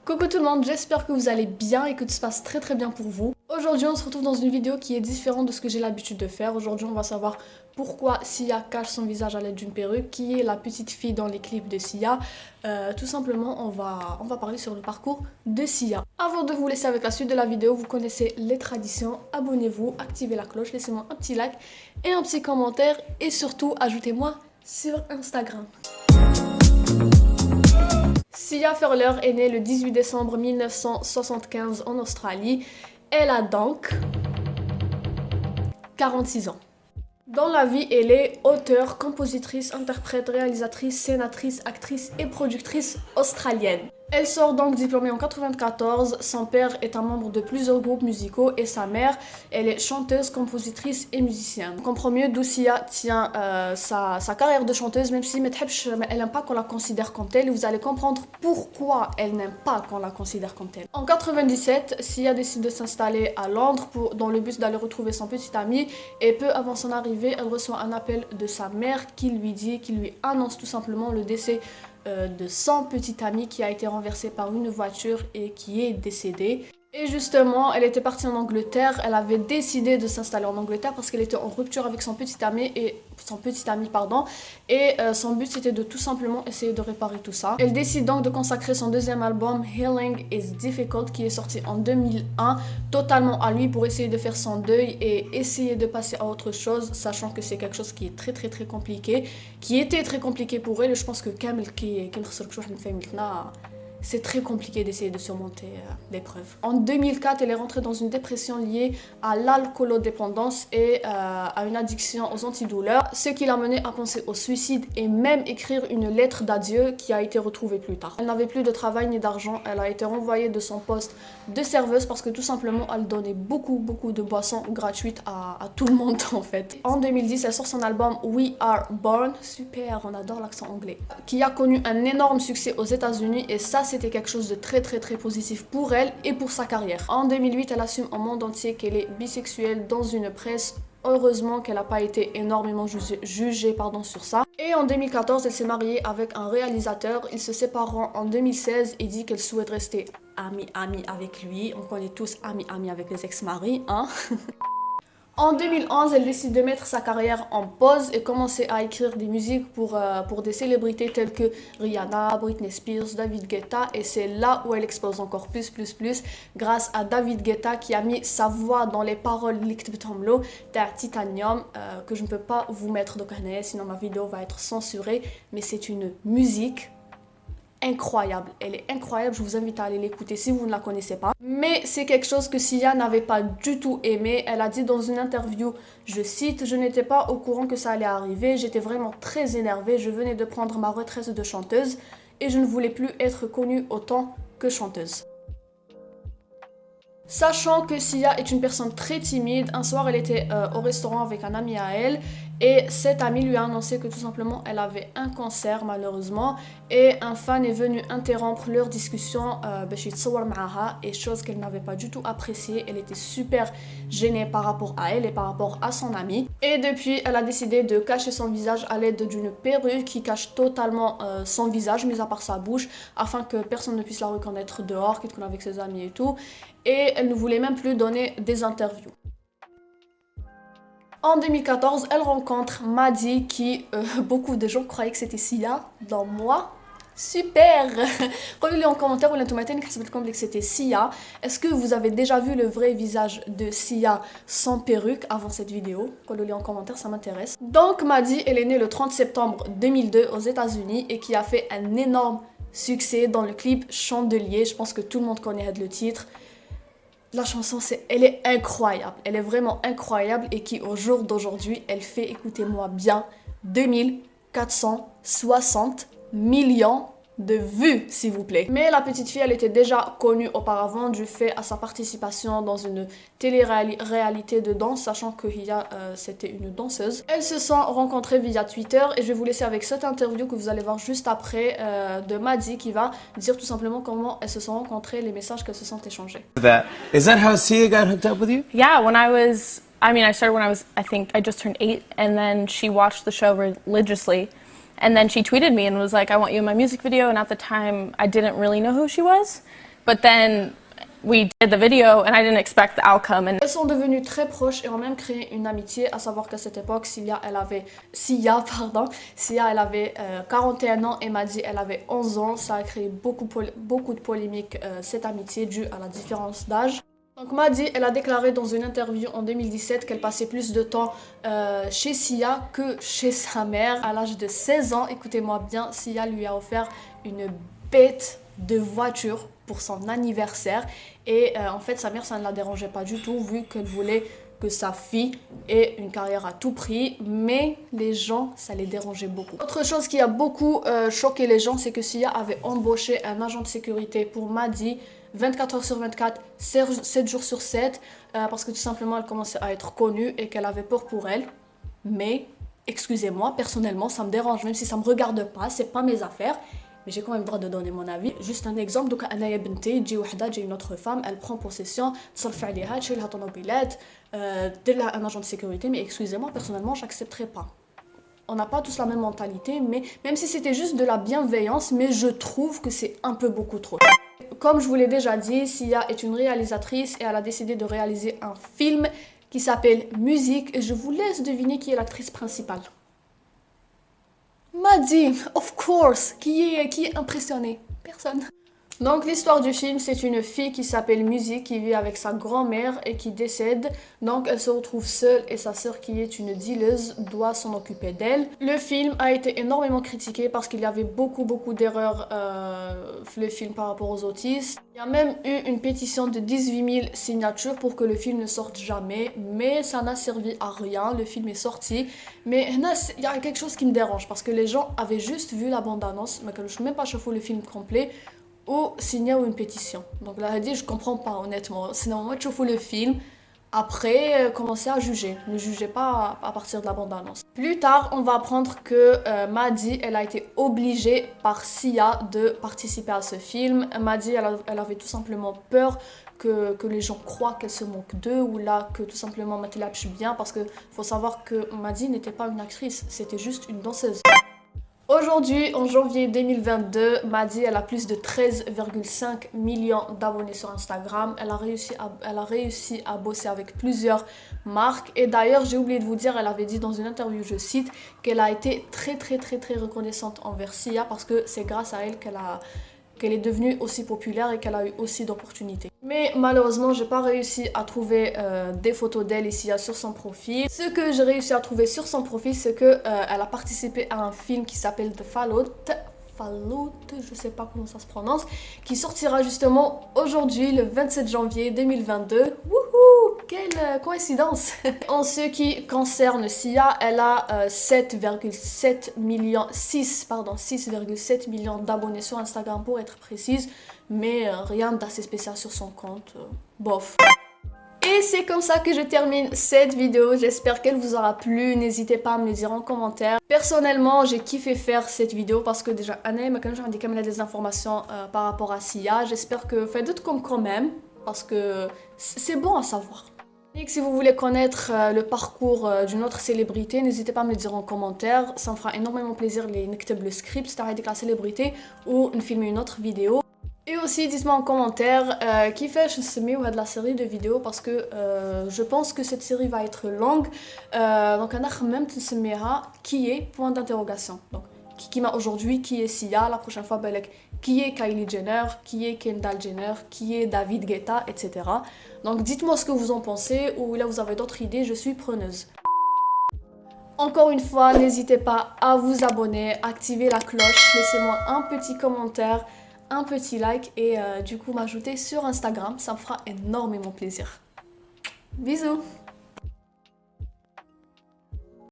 Coucou tout le monde, j'espère que vous allez bien et que tout se passe très bien pour vous. Aujourd'hui on se retrouve dans une vidéo qui est différente de ce que j'ai l'habitude de faire. Aujourd'hui on va savoir pourquoi Sia cache son visage à l'aide d'une perruque, qui est la petite fille dans les clips de Sia. Tout simplement on va parler sur le parcours de Sia. Avant de vous laisser avec la suite de la vidéo, vous connaissez les traditions. Abonnez-vous, activez la cloche, laissez-moi un petit like et un petit commentaire et surtout ajoutez-moi sur Instagram. Sia Furler est née le 18 décembre 1975 en Australie. Elle a donc 46 ans. Dans la vie, elle est auteure, compositrice, interprète, réalisatrice, scénatrice, actrice et productrice australienne. Elle sort donc diplômée en 1994, son père est un membre de plusieurs groupes musicaux et sa mère, elle est chanteuse, compositrice et musicienne. On comprend mieux d'où Sia tient sa carrière de chanteuse, même si elle n'aime pas qu'on la considère comme telle, et vous allez comprendre pourquoi elle n'aime pas qu'on la considère comme telle. En 1997, Sia décide de s'installer à Londres dans le but d'aller retrouver son petit ami, et peu avant son arrivée, elle reçoit un appel de sa mère qui lui annonce tout simplement le décès de son petit ami qui a été renversé par une voiture et qui est décédé. Et justement, elle était partie en Angleterre, elle avait décidé de s'installer en Angleterre parce qu'elle était en rupture avec son petit ami et son son but c'était de tout simplement essayer de réparer tout ça. Elle décide donc de consacrer son deuxième album Healing is Difficult qui est sorti en 2001 totalement à lui pour essayer de faire son deuil et essayer de passer à autre chose, sachant que c'est quelque chose qui est très compliqué, qui était très compliqué pour elle et je pense que c'est très compliqué d'essayer de surmonter l'épreuve. En 2004, elle est rentrée dans une dépression liée à l'alcoolodépendance et à une addiction aux antidouleurs, ce qui l'a menée à penser au suicide et même écrire une lettre d'adieu qui a été retrouvée plus tard. Elle n'avait plus de travail ni d'argent, elle a été renvoyée de son poste de serveuse parce que tout simplement elle donnait beaucoup de boissons gratuites à tout le monde en fait. En 2010, elle sort son album We Are Born, super, on adore l'accent anglais, qui a connu un énorme succès aux États-Unis et ça c'était quelque chose de très positif pour elle et pour sa carrière. En 2008, elle assume au monde entier qu'elle est bisexuelle dans une presse. Heureusement qu'elle n'a pas été énormément jugée sur ça. Et en 2014, elle s'est mariée avec un réalisateur. Ils se sépareront en 2016 et dit qu'elle souhaite rester amie avec lui. On connaît tous amie avec les ex-maris, hein. En 2011, elle décide de mettre sa carrière en pause et commencer à écrire des musiques pour des célébrités telles que Rihanna, Britney Spears, David Guetta. Et c'est là où elle explose encore plus grâce à David Guetta qui a mis sa voix dans les paroles de Titanium que je ne peux pas vous mettre de canal, sinon ma vidéo va être censurée. Mais c'est une musique incroyable, elle est incroyable, je vous invite à aller l'écouter si vous ne la connaissez pas. Mais c'est quelque chose que Sia n'avait pas du tout aimé. Elle a dit dans une interview, je cite, « Je n'étais pas au courant que ça allait arriver, j'étais vraiment très énervée, je venais de prendre ma retraite de chanteuse et je ne voulais plus être connue autant que chanteuse. » Sachant que Sia est une personne très timide, un soir elle était au restaurant avec un ami à elle et cet ami lui a annoncé que tout simplement elle avait un cancer malheureusement et un fan est venu interrompre leur discussion et chose qu'elle n'avait pas du tout appréciée. Elle était super gênée par rapport à elle et par rapport à son ami et depuis elle a décidé de cacher son visage à l'aide d'une perruque qui cache totalement son visage mis à part sa bouche afin que personne ne puisse la reconnaître dehors, qu'elle est avec ses amis et tout. Et elle ne voulait même plus donner des interviews. En 2014, elle rencontre Maddie qui, beaucoup de gens croyaient que c'était Sia, dans moi. Super. Revenez en commentaire ou que c'était Sia. Est-ce que vous avez déjà vu le vrai visage de Sia sans perruque avant cette vidéo? Revenez en commentaire, ça m'intéresse. Donc Maddie, elle est née le 30 septembre 2002 aux États-Unis et qui a fait un énorme succès dans le clip Chandelier. Je pense que tout le monde connaît le titre. La chanson, elle est incroyable, elle est vraiment incroyable et qui au jour d'aujourd'hui, elle fait, écoutez-moi bien, 2460 millions de vues, s'il vous plaît. Mais la petite fille, elle était déjà connue auparavant du fait à sa participation dans une télé-réalité de danse, sachant que Hiya, c'était une danseuse. Elles se sont rencontrées via Twitter et je vais vous laisser avec cette interview que vous allez voir juste après de Maddie qui va dire tout simplement comment elles se sont rencontrées, les messages qu'elles se sont échangés. Is that how Sia got hooked up with you? Yeah, I started when I think I just turned 8, and then she watched the show religiously. And then she tweeted me and was like, I want you in my music video. And at the time, I didn't really know who she was. But then we did the video and I didn't expect the outcome. And elles sont devenues très proches et ont même créé une amitié, à savoir qu'à cette époque, Sia, elle avait 41 ans et Maddie, elle avait 11 ans. Ça a créé beaucoup de polémiques, cette amitié, due à la différence d'âge. Donc Maddie, elle a déclaré dans une interview en 2017 qu'elle passait plus de temps chez Sia que chez sa mère. À l'âge de 16 ans, écoutez-moi bien, Sia lui a offert une bête de voiture pour son anniversaire. Et en fait, sa mère, ça ne la dérangeait pas du tout, vu qu'elle voulait que sa fille ait une carrière à tout prix. Mais les gens, ça les dérangeait beaucoup. Autre chose qui a beaucoup choqué les gens, c'est que Sia avait embauché un agent de sécurité pour Maddie 24 heures sur 24, 7 jours sur 7, parce que tout simplement elle commençait à être connue et qu'elle avait peur pour elle. Mais, excusez-moi, personnellement ça me dérange, même si ça me regarde pas, c'est pas mes affaires, mais j'ai quand même le droit de donner mon avis. Juste un exemple, donc Anaya Benti, j'ai une autre femme, elle prend possession, تصرف عليها, تشيلها طوموبيلات, دير un agent de sécurité, mais excusez-moi, personnellement j'accepterai pas. On n'a pas tous la même mentalité, mais même si c'était juste de la bienveillance, mais je trouve que c'est un peu beaucoup trop. Comme je vous l'ai déjà dit, Sia est une réalisatrice et elle a décidé de réaliser un film qui s'appelle Musique. Et je vous laisse deviner qui est l'actrice principale. Maddie, of course. Qui est impressionnée? Personne. Donc l'histoire du film, c'est une fille qui s'appelle Musique, qui vit avec sa grand-mère et qui décède. Donc elle se retrouve seule et sa sœur, qui est une dealeuse, doit s'en occuper d'elle. Le film a été énormément critiqué parce qu'il y avait beaucoup d'erreurs le film par rapport aux autistes. Il y a même eu une pétition de 18 000 signatures pour que le film ne sorte jamais, mais ça n'a servi à rien. Le film est sorti, mais il y a quelque chose qui me dérange parce que les gens avaient juste vu la bande-annonce, mais que je ne même pas chauffer le film complet, ou signer une pétition. Donc là, je comprends pas honnêtement. Sinon, moi, je fais le film. Après, commencez à juger. Ne jugez pas à partir de la bande-annonce. Plus tard, on va apprendre que Maddie, elle a été obligée par Sia de participer à ce film. Maddie, elle avait tout simplement peur que les gens croient qu'elle se moque d'eux, ou là, que tout simplement Mathilda bien, parce qu'il faut savoir que Maddie n'était pas une actrice, c'était juste une danseuse. Aujourd'hui, en janvier 2022, Maddie, elle a plus de 13,5 millions d'abonnés sur Instagram. Elle a réussi à bosser avec plusieurs marques. Et d'ailleurs, j'ai oublié de vous dire, elle avait dit dans une interview, je cite, qu'elle a été très reconnaissante envers Sia parce que c'est grâce à elle qu'elle est devenue aussi populaire et qu'elle a eu aussi d'opportunités. Mais malheureusement, j'ai pas réussi à trouver des photos d'elle ici sur son profil. Ce que j'ai réussi à trouver sur son profil, c'est que elle a participé à un film qui s'appelle The Fallout, je sais pas comment ça se prononce, qui sortira justement aujourd'hui, le 27 janvier 2022. Wouhou! Quelle coïncidence! En ce qui concerne Sia, elle a 6,7 millions d'abonnés sur Instagram pour être précise, mais rien d'assez spécial sur son compte, bof. Et c'est comme ça que je termine cette vidéo. J'espère qu'elle vous aura plu. N'hésitez pas à me le dire en commentaire. Personnellement, j'ai kiffé faire cette vidéo parce que déjà, Anna m'a quand même des informations par rapport à Sia. J'espère que faites comme quand même parce que c'est bon à savoir. Et si vous voulez connaître le parcours d'une autre célébrité, n'hésitez pas à me le dire en commentaire. Ça me fera énormément plaisir de noter le script, c'est-à-dire la célébrité, ou de filmer une autre vidéo. Et aussi, dites-moi en commentaire qui fait de la série de vidéos parce que je pense que cette série va être longue. Donc, on a même qui est point d'interrogation. Donc, qui m'a aujourd'hui, qui est Sia, la prochaine fois, qui est Kylie Jenner, qui est Kendall Jenner, qui est David Guetta, etc. Donc, dites-moi ce que vous en pensez ou là vous avez d'autres idées, je suis preneuse. Encore une fois, n'hésitez pas à vous abonner, activer la cloche, laissez-moi un petit commentaire, un petit like et du coup m'ajouter sur Instagram, ça me fera énormément plaisir. Bisous!